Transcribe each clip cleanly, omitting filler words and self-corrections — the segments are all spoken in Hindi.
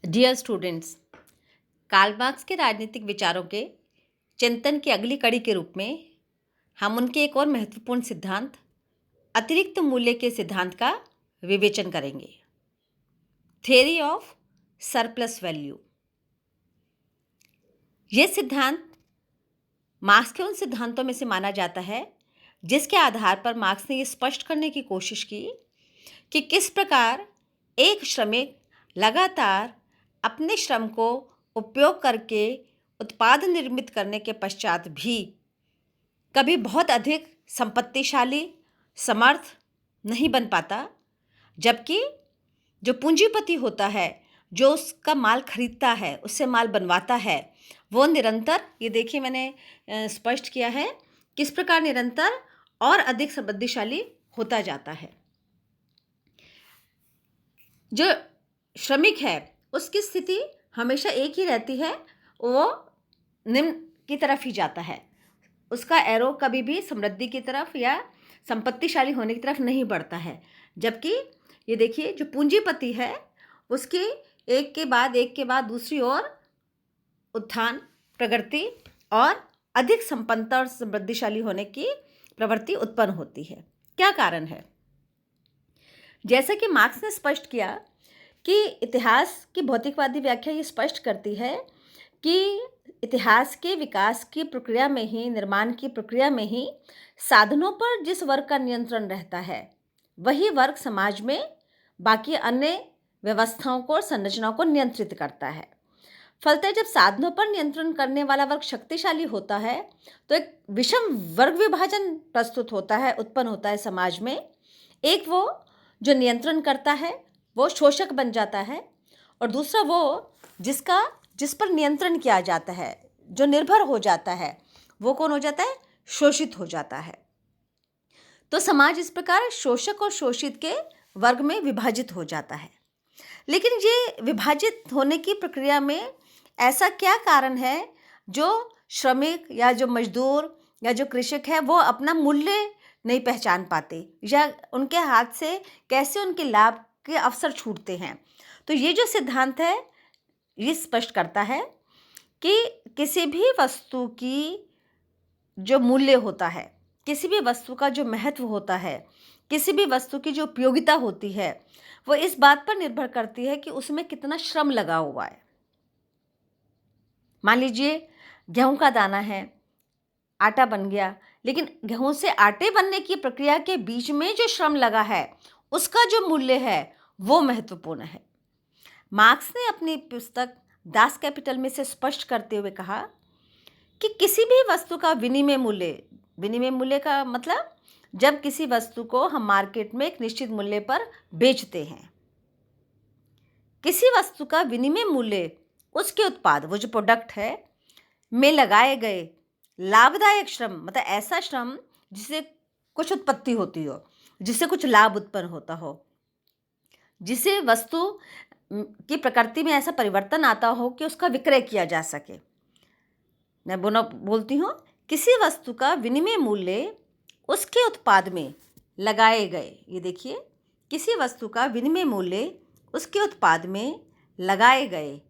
डियर स्टूडेंट्स, कार्ल मार्क्स के राजनीतिक विचारों के चिंतन की अगली कड़ी के रूप में हम उनके एक और महत्वपूर्ण सिद्धांत अतिरिक्त मूल्य के सिद्धांत का विवेचन करेंगे। Theory of surplus value. यह सिद्धांत मार्क्स के उन सिद्धांतों में से माना जाता है जिसके आधार पर मार्क्स ने यह स्पष्ट करने की कोशिश की कि किस प्रकार एक श्रमिक लगातार अपने श्रम को उपयोग करके उत्पाद निर्मित करने के पश्चात भी कभी बहुत अधिक संपत्तिशाली, समर्थ नहीं बन पाता, जबकि जो पूंजीपति होता है, जो उसका माल खरीदता है, उससे माल बनवाता है, वो निरंतर, ये देखिए मैंने स्पष्ट किया है किस प्रकार निरंतर और अधिक समृद्धिशाली होता जाता है। जो श्रमिक है उसकी स्थिति हमेशा एक ही रहती है, वो निम्न की तरफ ही जाता है। उसका एरो कभी भी समृद्धि की तरफ या संपत्तिशाली होने की तरफ नहीं बढ़ता है। जबकि ये देखिए जो पूंजीपति है उसकी एक के बाद दूसरी ओर उत्थान, प्रगति और अधिक संपन्नता और समृद्धिशाली होने की प्रवृत्ति उत्पन्न होती है। क्या कारण है? जैसा कि मार्क्स ने स्पष्ट किया कि इतिहास की भौतिकवादी व्याख्या ये स्पष्ट करती है कि इतिहास के विकास की प्रक्रिया में ही, निर्माण की प्रक्रिया में ही साधनों पर जिस वर्ग का नियंत्रण रहता है, वही वर्ग समाज में बाकी अन्य व्यवस्थाओं को और संरचनाओं को नियंत्रित करता है। फलतः जब साधनों पर नियंत्रण करने वाला वर्ग शक्तिशाली होता है तो एक विषम वर्ग विभाजन प्रस्तुत होता है, उत्पन्न होता है समाज में। एक वो जो नियंत्रण करता है वो शोषक बन जाता है, और दूसरा वो जिस पर नियंत्रण किया जाता है, जो निर्भर हो जाता है, वो कौन हो जाता है? शोषित हो जाता है। तो समाज इस प्रकार शोषक और शोषित के वर्ग में विभाजित हो जाता है। लेकिन ये विभाजित होने की प्रक्रिया में ऐसा क्या कारण है जो श्रमिक या जो मजदूर या जो कृषक है वो अपना मूल्य नहीं पहचान पाते, या उनके हाथ से कैसे उनके लाभ के अवसर छूटते हैं? तो ये जो सिद्धांत है ये स्पष्ट करता है कि किसी भी वस्तु की जो मूल्य होता है, किसी भी वस्तु का जो महत्व होता है, किसी भी वस्तु की जो उपयोगिता होती है, वो इस बात पर निर्भर करती है कि उसमें कितना श्रम लगा हुआ है। मान लीजिए गेहूं का दाना है, आटा बन गया, लेकिन गेहूं से आटे बनने की प्रक्रिया के बीच में जो श्रम लगा है उसका जो मूल्य है वो महत्वपूर्ण है। मार्क्स ने अपनी पुस्तक दास कैपिटल में से स्पष्ट करते हुए कहा कि किसी भी वस्तु का विनिमय मूल्य का मतलब जब किसी वस्तु को हम मार्केट में एक निश्चित मूल्य पर बेचते हैं, किसी वस्तु का विनिमय मूल्य उसके उत्पाद, वो जो प्रोडक्ट है, में लगाए गए लाभदायक श्रम, मतलब ऐसा श्रम जिससे कुछ उत्पत्ति होती हो, जिससे कुछ लाभ उत्पन्न होता हो, जिसे वस्तु की प्रकृति में ऐसा परिवर्तन आता हो कि उसका विक्रय किया जा सके। मैं बोलती हूँ, किसी वस्तु का विनिमय मूल्य उसके उत्पाद में लगाए गए, ये देखिए, किसी वस्तु का विनिमय मूल्य उसके उत्पाद में लगाए गए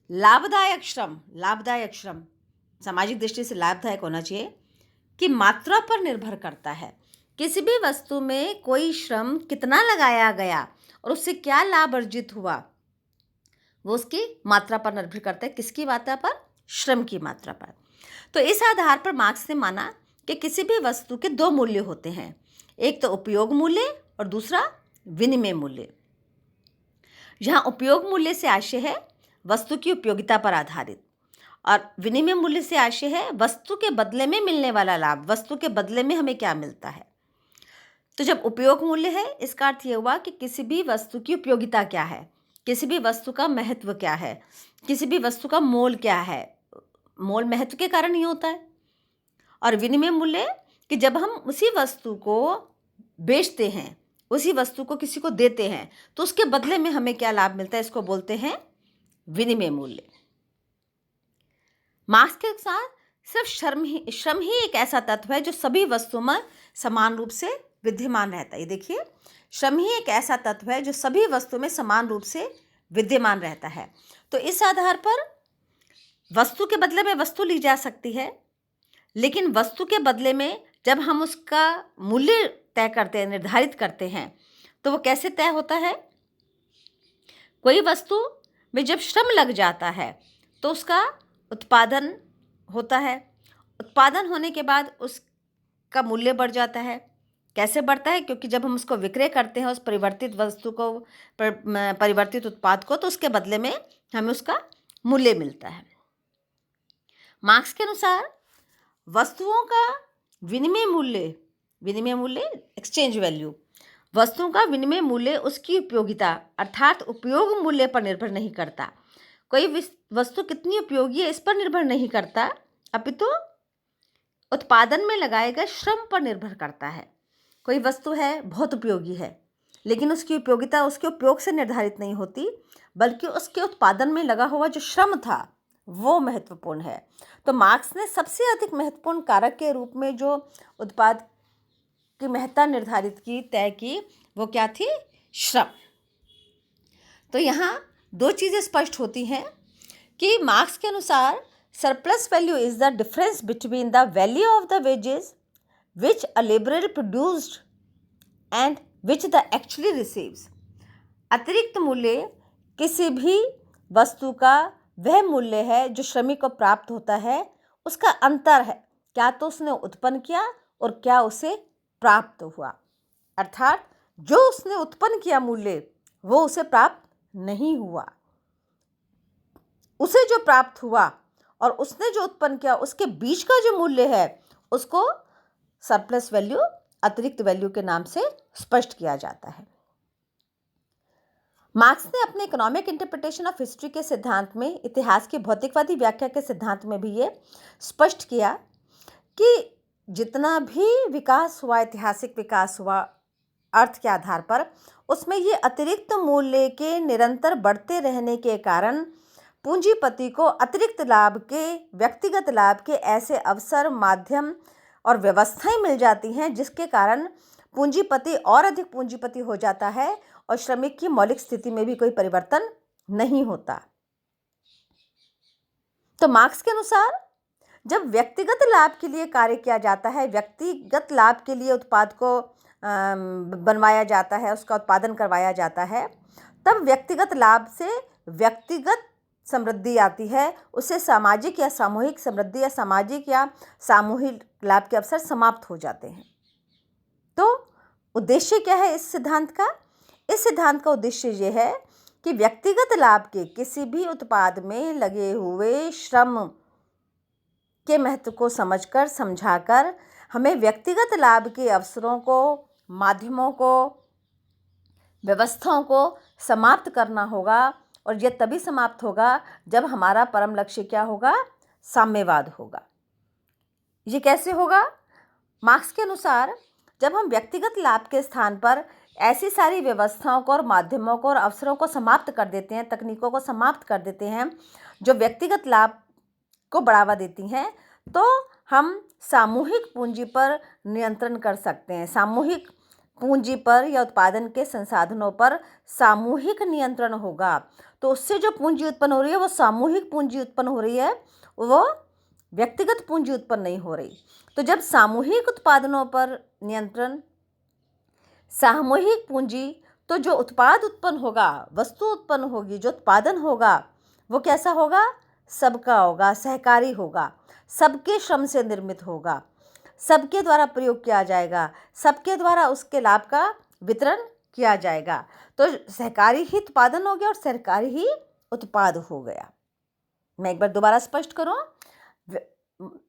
लाभदायक श्रम सामाजिक दृष्टि से लाभदायक होना चाहिए कि मात्रा पर निर्भर करता है। किसी भी वस्तु में कोई श्रम कितना लगाया गया और उससे क्या लाभ अर्जित हुआ, वो उसकी मात्रा पर निर्भर करता है। किसकी मात्रा पर? श्रम की मात्रा पर। तो इस आधार पर मार्क्स ने माना कि किसी भी वस्तु के दो मूल्य होते हैं, एक तो उपयोग मूल्य और दूसरा विनिमय मूल्य। यहाँ उपयोग मूल्य से आशय है वस्तु की उपयोगिता पर आधारित, और विनिमय मूल्य से आशय है वस्तु के बदले में मिलने वाला लाभ, वस्तु के बदले में हमें क्या मिलता है। तो जब उपयोग मूल्य है, इसका अर्थ ये हुआ कि किसी भी वस्तु की उपयोगिता क्या है, किसी भी वस्तु का महत्व क्या है, किसी भी वस्तु का मोल क्या है। मोल महत्व के कारण ही होता है। और विनिमय मूल्य कि जब हम उसी वस्तु को बेचते हैं, उसी वस्तु को किसी को देते हैं, तो उसके बदले में हमें क्या लाभ मिलता है, इसको बोलते हैं विनिमय मूल्य। मार्क्स के अनुसार सिर्फ श्रम ही एक ऐसा तत्व है जो सभी वस्तुओं में समान रूप से विद्यमान रहता है। ये देखिए, श्रम ही एक ऐसा तत्व है जो सभी वस्तुओं में समान रूप से विद्यमान रहता है। तो इस आधार पर वस्तु के बदले में वस्तु ली जा सकती है, लेकिन वस्तु के बदले में जब हम उसका मूल्य तय करते हैं, निर्धारित करते हैं, तो वो कैसे तय होता है? कोई वस्तु में जब श्रम लग जाता है तो उसका उत्पादन होता है। उत्पादन होने के बाद उसका मूल्य बढ़ जाता है। कैसे बढ़ता है? क्योंकि जब हम उसको विक्रय करते हैं, उस परिवर्तित वस्तु को, परिवर्तित उत्पाद को, तो उसके बदले में हमें उसका मूल्य मिलता है। मार्क्स के अनुसार वस्तुओं का विनिमय मूल्य एक्सचेंज वैल्यू, वस्तुओं का विनिमय मूल्य उसकी उपयोगिता अर्थात उपयोग मूल्य पर निर्भर नहीं करता। कोई वस्तु कितनी उपयोगी है इस पर निर्भर नहीं करता, अपितु उत्पादन में लगाए गए श्रम पर निर्भर करता है। कोई वस्तु है बहुत उपयोगी है, लेकिन उसकी उपयोगिता उसके उपयोग से निर्धारित नहीं होती, बल्कि उसके उत्पादन में लगा हुआ जो श्रम था वो महत्वपूर्ण है। तो मार्क्स ने सबसे अधिक महत्वपूर्ण कारक के रूप में जो उत्पाद की महत्ता निर्धारित की, तय की, वो क्या थी? श्रम। तो यहाँ दो चीज़ें स्पष्ट होती हैं कि मार्क्स के अनुसार surplus value is the difference between the value of the wages which a labourer produced and which the actually receives. अतिरिक्त मूल्य किसी भी वस्तु का वह मूल्य है जो श्रमिक को प्राप्त होता है, उसका अंतर है, क्या तो उसने उत्पन्न किया और क्या उसे प्राप्त हुआ। अर्थात जो उसने उत्पन्न किया मूल्य वो उसे प्राप्त नहीं हुआ, उसे जो प्राप्त हुआ और उसने जो उत्पन्न किया उसके बीच का जो मूल्य है उसको सरप्लस वैल्यू, अतिरिक्त वैल्यू के नाम से स्पष्ट किया जाता है। मार्क्स ने अपने इकोनॉमिक इंटरप्रिटेशन ऑफ हिस्ट्री के सिद्धांत में, इतिहास की भौतिकवादी व्याख्या के सिद्धांत में भी ये स्पष्ट किया कि जितना भी विकास हुआ, ऐतिहासिक विकास हुआ अर्थ के आधार पर, उसमें ये अतिरिक्त मूल्य के निरंतर बढ़ते रहने के कारण पूंजीपति को अतिरिक्त लाभ के, व्यक्तिगत लाभ के ऐसे अवसर, माध्यम और व्यवस्थाएं मिल जाती हैं जिसके कारण पूंजीपति और अधिक पूंजीपति हो जाता है और श्रमिक की मौलिक स्थिति में भी कोई परिवर्तन नहीं होता। तो मार्क्स के अनुसार जब व्यक्तिगत लाभ के लिए कार्य किया जाता है, व्यक्तिगत लाभ के लिए उत्पाद को बनवाया जाता है, उसका उत्पादन करवाया जाता है, तब व्यक्तिगत लाभ से व्यक्तिगत समृद्धि आती है, उससे सामाजिक या सामूहिक समृद्धि या सामाजिक या सामूहिक लाभ के अवसर समाप्त हो जाते हैं। तो उद्देश्य क्या है इस सिद्धांत का? इस सिद्धांत का उद्देश्य ये है कि व्यक्तिगत लाभ के किसी भी उत्पाद में लगे हुए श्रम के महत्व को समझकर, समझाकर हमें व्यक्तिगत लाभ के अवसरों को, माध्यमों को, व्यवस्थाओं को समाप्त करना होगा। और यह तभी समाप्त होगा जब हमारा परम लक्ष्य क्या होगा? साम्यवाद होगा। ये कैसे होगा? मार्क्स के अनुसार जब हम व्यक्तिगत लाभ के स्थान पर ऐसी सारी व्यवस्थाओं को और माध्यमों को और अवसरों को समाप्त कर देते हैं, तकनीकों को समाप्त कर देते हैं जो व्यक्तिगत लाभ को बढ़ावा देती हैं, तो हम सामूहिक पूंजी पर नियंत्रण कर सकते हैं। सामूहिक पूंजी पर या उत्पादन के संसाधनों पर सामूहिक नियंत्रण होगा, तो उससे जो पूंजी उत्पन्न हो रही है वो सामूहिक पूंजी उत्पन्न हो रही है, वो व्यक्तिगत पूंजी उत्पन्न नहीं हो रही। तो जब सामूहिक उत्पादनों पर नियंत्रण, सामूहिक पूंजी, तो जो उत्पाद उत्पन्न होगा, वस्तु उत्पन्न होगी, जो उत्पादन होगा वो कैसा होगा? सबका होगा, सहकारी होगा, सबके श्रम से निर्मित होगा, सबके द्वारा प्रयोग किया जाएगा, सबके द्वारा उसके लाभ का वितरण किया जाएगा। तो सहकारी ही उत्पादन हो गया और सहकारी ही उत्पाद हो गया। मैं एक बार दोबारा स्पष्ट करूं,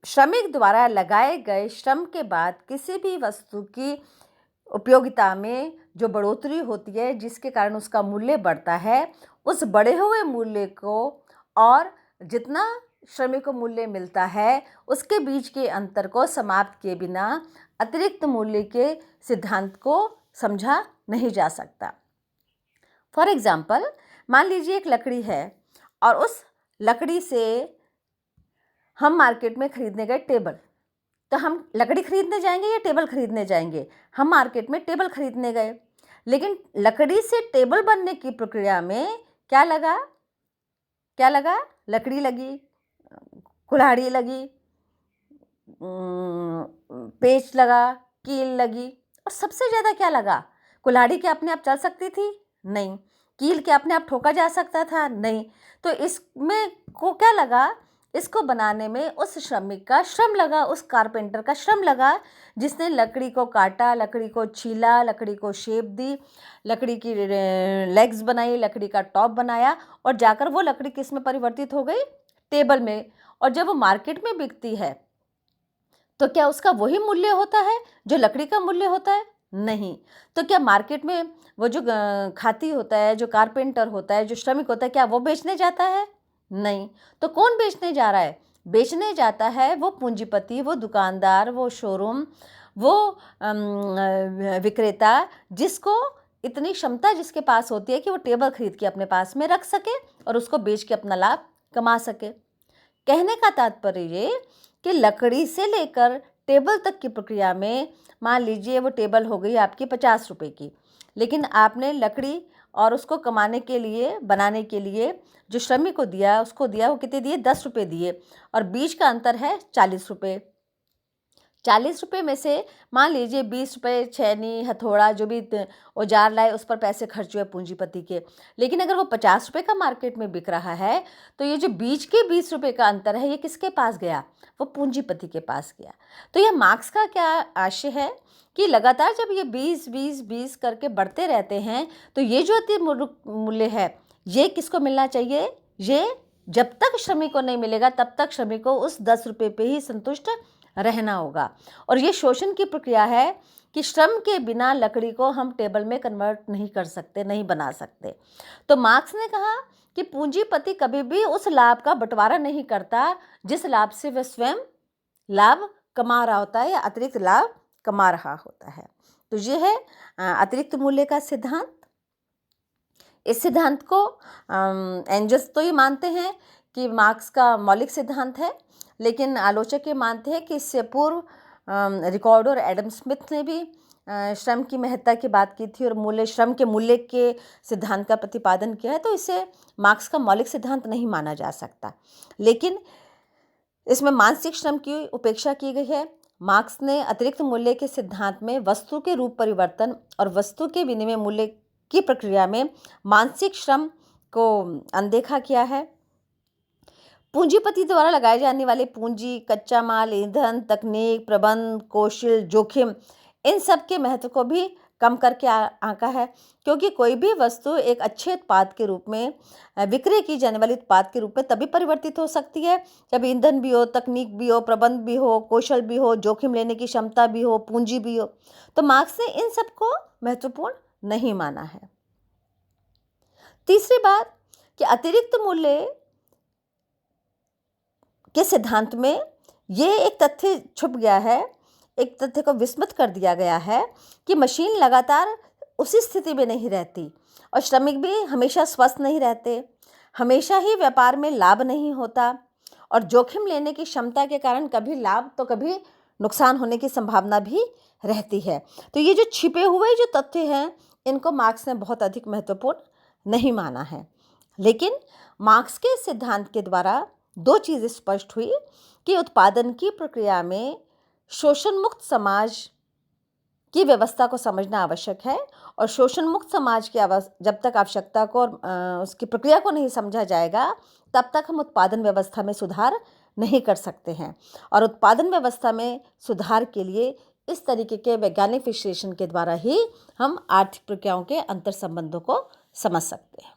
श्रमिक द्वारा लगाए गए श्रम के बाद किसी भी वस्तु की उपयोगिता में जो बढ़ोतरी होती है जिसके कारण उसका मूल्य बढ़ता है, उस बढ़े हुए मूल्य को और जितना श्रमिक को मूल्य मिलता है उसके बीच के अंतर को समाप्त किए बिना अतिरिक्त मूल्य के सिद्धांत को समझा नहीं जा सकता। फॉर एग्जाम्पल, मान लीजिए एक लकड़ी है और उस लकड़ी से हम मार्केट में खरीदने गए टेबल। तो हम लकड़ी खरीदने जाएंगे या टेबल खरीदने जाएंगे? हम मार्केट में टेबल खरीदने गए, लेकिन लकड़ी से टेबल बनने की प्रक्रिया में क्या लगा? क्या लगा? लकड़ी लगी, कुल्हाड़ी लगी, पेच लगा, कील लगी, और सबसे ज़्यादा क्या लगा? कुल्हाड़ी क्या अपने आप चल सकती थी? नहीं। कील क्या अपने आप ठोका जा सकता था? नहीं। तो इसमें को क्या लगा? इसको बनाने में उस श्रमिक का श्रम लगा, उस कारपेंटर का श्रम लगा, जिसने लकड़ी को काटा, लकड़ी को छीला, लकड़ी को शेप दी, लकड़ी की लेग्स बनाई, लकड़ी का टॉप बनाया, और जाकर वो लकड़ी किस में परिवर्तित हो गई? टेबल में। और जब वो मार्केट में बिकती है तो क्या उसका वही मूल्य होता है जो लकड़ी का मूल्य होता है? नहीं। तो क्या मार्केट में वो जो खाती होता है, जो कारपेंटर होता है, जो श्रमिक होता है, क्या वो बेचने जाता है? नहीं। तो कौन बेचने जा रहा है? बेचने जाता है वो पूंजीपति, वो दुकानदार, वो शोरूम, वो विक्रेता, जिसको इतनी क्षमता जिसके पास होती है कि वो टेबल खरीद के अपने पास में रख सके और उसको बेच के अपना लाभ कमा सके। कहने का तात्पर्य ये कि लकड़ी से लेकर टेबल तक की प्रक्रिया में, मान लीजिए वो टेबल हो गई आपकी 50 रुपए की, लेकिन आपने लकड़ी और उसको कमाने के लिए, बनाने के लिए जो श्रमिक को दिया, उसको दिया, वो कितने दिए? 10 रुपये दिए, और बीच का अंतर है 40 रुपये। 40 रुपये में से मान लीजिए 20 रुपये छेनी, हथौड़ा, जो भी औजार लाए, उस पर पैसे खर्च हुए पूंजीपति के। लेकिन अगर वो 50 रुपये का मार्केट में बिक रहा है, तो ये जो बीच के 20 रुपये का अंतर है, ये किसके पास गया? वो पूंजीपति के पास गया। तो यह मार्क्स का क्या आशय है कि लगातार जब ये 20-20-20 करके बढ़ते रहते हैं, तो ये जो अति मूल्य है, ये किसको मिलना चाहिए? ये जब तक श्रमिक को नहीं मिलेगा, तब तक श्रमिक को उस 10 रुपये पे ही संतुष्ट रहना होगा। और ये शोषण की प्रक्रिया है कि श्रम के बिना लकड़ी को हम टेबल में कन्वर्ट नहीं कर सकते, नहीं बना सकते। तो मार्क्स ने कहा कि पूंजीपति कभी भी उस लाभ का बंटवारा नहीं करता जिस लाभ से वह स्वयं लाभ कमा रहा होता है या अतिरिक्त लाभ कमा रहा होता है। तो ये है अतिरिक्त मूल्य का सिद्धांत। इस सिद्धांत को एंजल्स तो ये मानते हैं कि मार्क्स का मौलिक सिद्धांत है, लेकिन आलोचक ये मानते हैं कि इससे पूर्व रिकॉर्डो और एडम स्मिथ ने भी श्रम की महत्ता की बात की थी और श्रम के मूल्य के सिद्धांत का प्रतिपादन किया है, तो इसे मार्क्स का मौलिक सिद्धांत नहीं माना जा सकता। लेकिन इसमें मानसिक श्रम की उपेक्षा की गई है। मार्क्स ने अतिरिक्त मूल्य के सिद्धांत में वस्तु के रूप परिवर्तन और वस्तु के विनिमय मूल्य की प्रक्रिया में मानसिक श्रम को अनदेखा किया है। पूंजीपति द्वारा लगाए जाने वाले पूंजी, कच्चा माल, ईंधन, तकनीक, प्रबंध, कौशल, जोखिम, इन सब के महत्व को भी कम करके आंका है, क्योंकि कोई भी वस्तु एक अच्छे उत्पाद के रूप में, विक्रय की जाने वाली उत्पाद के रूप में तभी परिवर्तित हो सकती है जब ईंधन भी हो, तकनीक भी हो, प्रबंध भी हो, कौशल भी हो, जोखिम लेने की क्षमता भी हो, पूंजी भी हो। तो मार्क्स ने इन सब को महत्वपूर्ण नहीं माना है। तीसरी बात कि अतिरिक्त मूल्य के सिद्धांत में ये एक तथ्य छुप गया है, एक तथ्य को विस्मृत कर दिया गया है कि मशीन लगातार उसी स्थिति में नहीं रहती और श्रमिक भी हमेशा स्वस्थ नहीं रहते, हमेशा ही व्यापार में लाभ नहीं होता और जोखिम लेने की क्षमता के कारण कभी लाभ तो कभी नुकसान होने की संभावना भी रहती है। तो ये जो छिपे हुए जो तथ्य हैं, इनको मार्क्स ने बहुत अधिक महत्वपूर्ण नहीं माना है। लेकिन मार्क्स के सिद्धांत के द्वारा दो चीज़ें स्पष्ट हुई कि उत्पादन की प्रक्रिया में शोषण मुक्त समाज की व्यवस्था को समझना आवश्यक है और शोषण मुक्त समाज की जब तक आवश्यकता को और उसकी प्रक्रिया को नहीं समझा जाएगा, तब तक हम उत्पादन व्यवस्था में सुधार नहीं कर सकते हैं। और उत्पादन व्यवस्था में सुधार के लिए इस तरीके के वैज्ञानिक विश्लेषण के द्वारा ही हम आर्थिक प्रक्रियाओं के अंतर संबंधों को समझ सकते हैं।